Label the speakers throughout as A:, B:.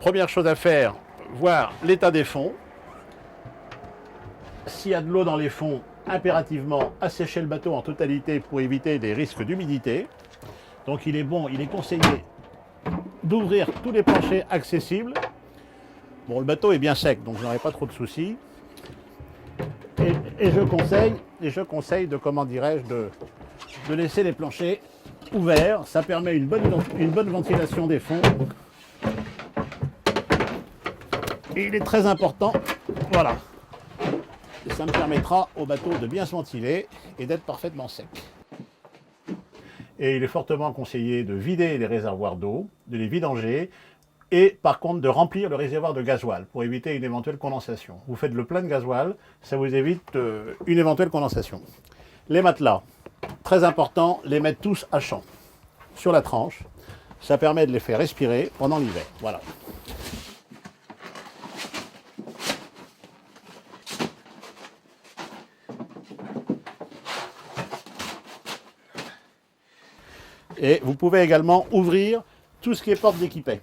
A: Première chose à faire, voir l'état des fonds. S'il y a de l'eau dans les fonds, impérativement assécher le bateau en totalité pour éviter des risques d'humidité. Donc il est conseillé d'ouvrir tous les planchers accessibles. Bon, le bateau est bien sec, donc je n'aurai pas trop de soucis. Et je conseille de, comment dirais-je, de laisser les planchers ouverts. Ça permet une bonne ventilation des fonds. Et il est très important, voilà. Et ça me permettra au bateau de bien se ventiler et d'être parfaitement sec. Et il est fortement conseillé de vider les réservoirs d'eau, de les vidanger, et par contre de remplir le réservoir de gasoil pour éviter une éventuelle condensation. Vous faites le plein de gasoil, ça vous évite une éventuelle condensation. Les matelas, très important, les mettre tous à champ, sur la tranche. Ça permet de les faire respirer pendant l'hiver. Voilà. Et vous pouvez également ouvrir tout ce qui est porte d'équipet.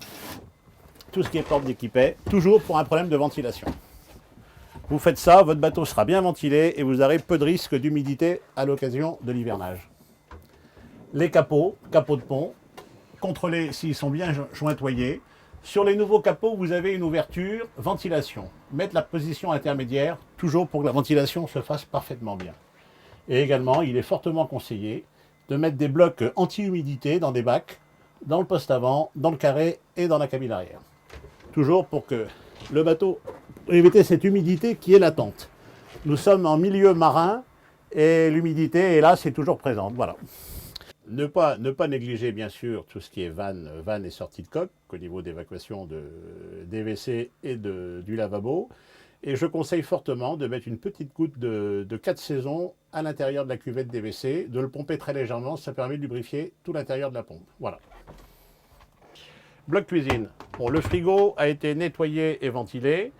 A: Tout ce qui est porte d'équipet, toujours pour un problème de ventilation. Vous faites ça, votre bateau sera bien ventilé et vous aurez peu de risque d'humidité à l'occasion de l'hivernage. Les capots de pont, contrôlez s'ils sont bien jointoyés. Sur les nouveaux capots, vous avez une ouverture ventilation. Mettre la position intermédiaire, toujours pour que la ventilation se fasse parfaitement bien. Et également, il est fortement conseillé de mettre des blocs anti-humidité dans des bacs, dans le poste avant, dans le carré et dans la cabine arrière. Toujours pour que le bateau, pour éviter cette humidité qui est latente. Nous sommes en milieu marin et l'humidité est là, c'est toujours présente. Voilà. Ne pas négliger bien sûr tout ce qui est vanne et sortie de coque au niveau d'évacuation des WC et du lavabo. Et je conseille fortement de mettre une petite goutte de 4 saisons à l'intérieur de la cuvette des WC, de le pomper très légèrement, ça permet de lubrifier tout l'intérieur de la pompe. Voilà. Bloc cuisine. Bon, le frigo a été nettoyé et ventilé.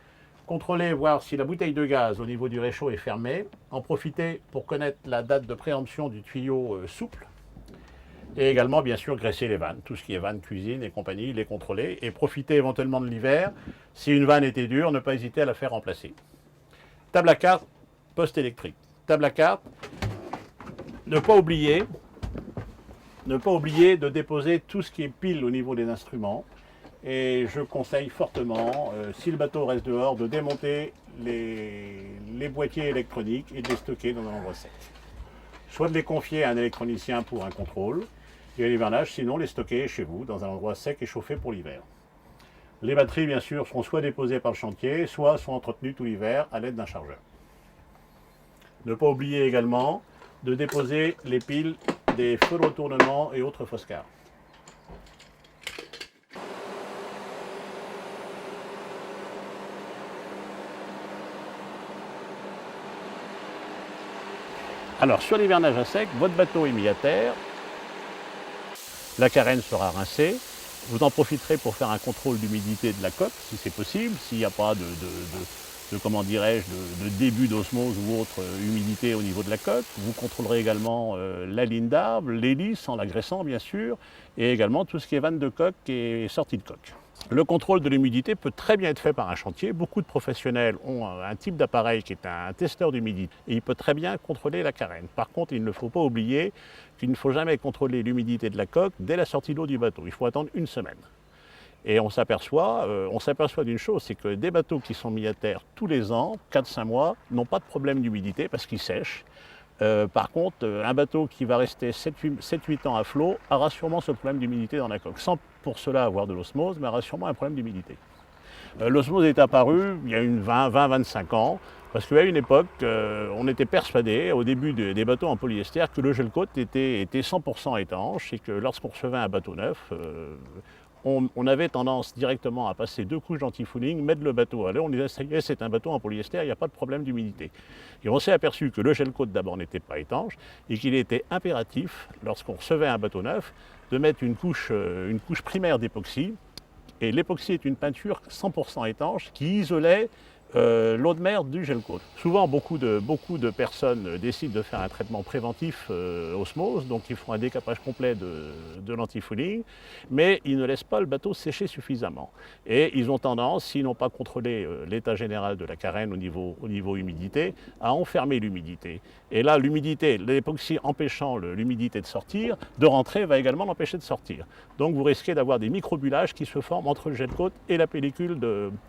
A: Contrôlez, voir si la bouteille de gaz au niveau du réchaud est fermée. En profitez pour connaître la date de préemption du tuyau souple. Et également, bien sûr, graisser les vannes. Tout ce qui est vanne, cuisine et compagnie, les contrôler. Et profitez éventuellement de l'hiver. Si une vanne était dure, ne pas hésiter à la faire remplacer. Table à cartes, poste électrique. Table à cartes, ne pas oublier de déposer tout ce qui est pile au niveau des instruments. Et je conseille fortement, si le bateau reste dehors, de démonter les boîtiers électroniques et de les stocker dans un endroit sec. Soit de les confier à un électronicien pour un contrôle, et à l'hivernage, sinon les stocker chez vous, dans un endroit sec et chauffé pour l'hiver. Les batteries, bien sûr, seront soit déposées par le chantier, soit sont entretenues tout l'hiver à l'aide d'un chargeur. Ne pas oublier également de déposer les piles des feux de retournement et autres foscars. Alors, sur l'hivernage à sec, votre bateau est mis à terre, la carène sera rincée, vous en profiterez pour faire un contrôle d'humidité de la coque, si c'est possible, s'il n'y a pas comment dirais-je, de début d'osmose ou autre humidité au niveau de la coque. Vous contrôlerez également la ligne d'arbre, l'hélice en l'agressant bien sûr, et également tout ce qui est vanne de coque et sortie de coque. Le contrôle de l'humidité peut très bien être fait par un chantier. Beaucoup de professionnels ont un type d'appareil qui est un testeur d'humidité et il peut très bien contrôler la carène. Par contre, il ne faut pas oublier qu'il ne faut jamais contrôler l'humidité de la coque dès la sortie d'eau du bateau. Il faut attendre une semaine. Et on s'aperçoit d'une chose, c'est que des bateaux qui sont mis à terre tous les ans, 4-5 mois, n'ont pas de problème d'humidité parce qu'ils sèchent. Par contre, un bateau qui va rester 7-8 ans à flot aura sûrement ce problème d'humidité dans la coque, sans pour cela avoir de l'osmose, mais aura sûrement un problème d'humidité. L'osmose est apparue il y a 20-25 ans, parce qu'à une époque, on était persuadé, au début des bateaux en polyester, que le gel-coat était 100% étanche et que lorsqu'on recevait un bateau neuf, on avait tendance directement à passer 2 couches d'anti-fouling, mettre le bateau à l'eau, on disait ça y est, c'est un bateau en polyester, il n'y a pas de problème d'humidité. Et on s'est aperçu que le gel-coat d'abord n'était pas étanche et qu'il était impératif, lorsqu'on recevait un bateau neuf, de mettre une couche primaire d'époxy. Et l'époxy est une peinture 100% étanche qui isolait L'eau de mer du gel coat. Souvent, beaucoup de personnes décident de faire un traitement préventif osmose, donc ils font un décapage complet de l'antifouling, mais ils ne laissent pas le bateau sécher suffisamment. Et ils ont tendance, s'ils n'ont pas contrôlé l'état général de la carène au niveau humidité, à enfermer l'humidité. Et là, l'humidité, l'époxy empêchant l'humidité de rentrer, va également l'empêcher de sortir. Donc vous risquez d'avoir des microbullages qui se forment entre le gel coat et la pellicule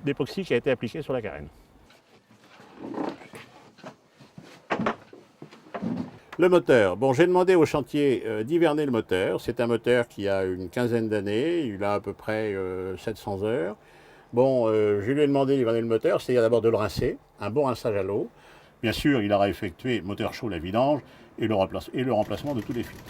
A: d'époxy qui a été appliquée sur la carène. Le moteur. Bon, j'ai demandé au chantier d'hiverner le moteur. C'est un moteur qui a une quinzaine d'années, il a à peu près 700 heures. Bon, je lui ai demandé d'hiverner le moteur, c'est-à-dire d'abord de le rincer, un bon rinçage à l'eau. Bien sûr, il aura effectué moteur chaud la vidange et le remplacement de tous les filtres.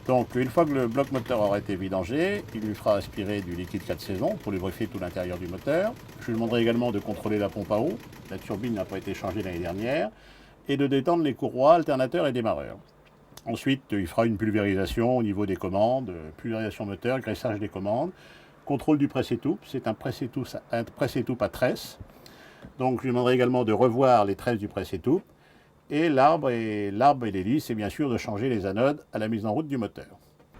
A: Donc, une fois que le bloc moteur aura été vidangé, il lui fera aspirer du liquide 4 saisons pour lubrifier tout l'intérieur du moteur. Je lui demanderai également de contrôler la pompe à eau, la turbine n'a pas été changée l'année dernière, et de détendre les courroies, alternateurs et démarreurs. Ensuite, il fera une pulvérisation au niveau des commandes, pulvérisation moteur, graissage des commandes, contrôle du presse-étoupe, c'est un presse-étoupe à tresse. Donc, je lui demanderai également de revoir les tresses du presse-étoupe. Et l'arbre et l'hélice, c'est bien sûr de changer les anodes à la mise en route du moteur.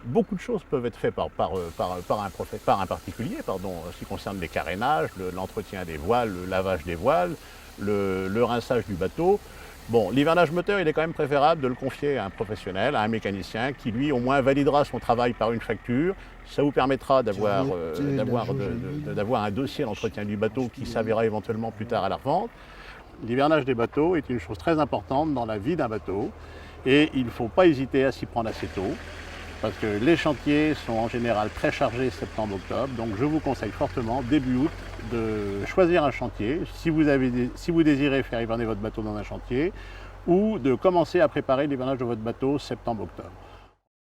A: Beaucoup de choses peuvent être faites par un particulier, en ce qui concerne les carénages, l'entretien des voiles, le lavage des voiles, le rinçage du bateau. Bon, l'hivernage moteur, il est quand même préférable de le confier à un professionnel, à un mécanicien, qui lui au moins validera son travail par une facture. Ça vous permettra d'avoir un dossier d'entretien du bateau qui servira éventuellement plus tard à la revente. L'hivernage des bateaux est une chose très importante dans la vie d'un bateau et il ne faut pas hésiter à s'y prendre assez tôt parce que les chantiers sont en général très chargés septembre-octobre. Donc je vous conseille fortement début août de choisir un chantier si vous désirez faire hiverner votre bateau dans un chantier ou de commencer à préparer l'hivernage de votre bateau septembre-octobre.